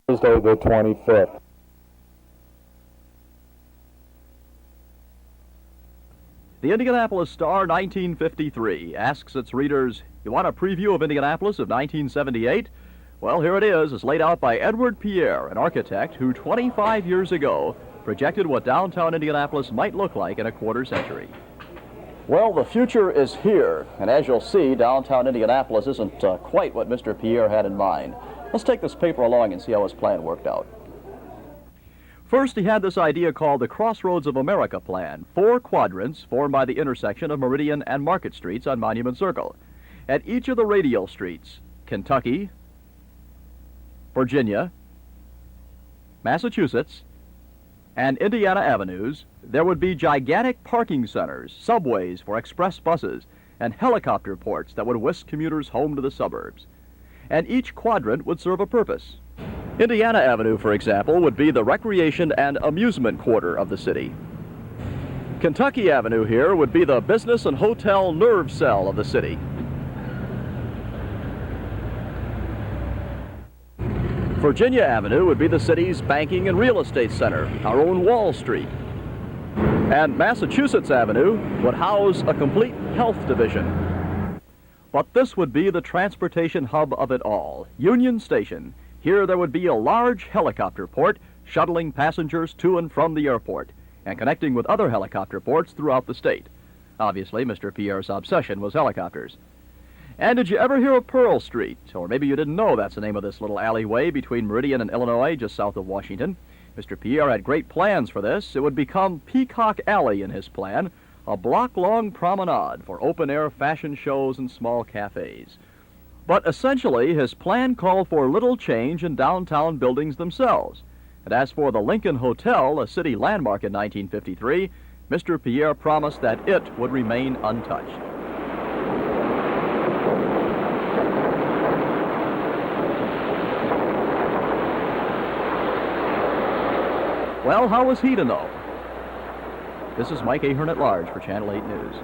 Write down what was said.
Thursday the 25th. The Indianapolis Star 1953 asks its readers, you want a preview of Indianapolis of 1978? Well, here it is. It's laid out by Edward Pierre, an architect who 25 years ago projected what downtown Indianapolis might look like in a quarter century. Well, the future is here, and as you'll see, downtown Indianapolis isn't quite what Mr. Pierre had in mind. Let's take this paper along and see how his plan worked out. First, he had this idea called the Crossroads of America plan, 4 quadrants formed by the intersection of Meridian and Market Streets on Monument Circle. At each of the radial streets, Kentucky, Virginia, Massachusetts, and Indiana avenues, there would be gigantic parking centers, subways for express buses, and helicopter ports that would whisk commuters home to the suburbs. And each quadrant would serve a purpose. Indiana Avenue, for example, would be the recreation and amusement quarter of the city. Kentucky Avenue here would be the business and hotel nerve cell of the city. Virginia Avenue would be the city's banking and real estate center, our own Wall Street. And Massachusetts Avenue would house a complete health division. But this would be the transportation hub of it all, Union Station. Here there would be a large helicopter port shuttling passengers to and from the airport and connecting with other helicopter ports throughout the state. Obviously, Mr. Pierre's obsession was helicopters. And did you ever hear of Pearl Street? Or maybe you didn't know that's the name of this little alleyway between Meridian and Illinois, just south of Washington. Mr. Pierre had great plans for this. It would become Peacock Alley in his plan, a block-long promenade for open-air fashion shows and small cafes. But essentially, his plan called for little change in downtown buildings themselves. And as for the Lincoln Hotel, a city landmark in 1953, Mr. Pierre promised that it would remain untouched. Well, how was he to know? This is Mike Ahern at Large for Channel 8 News.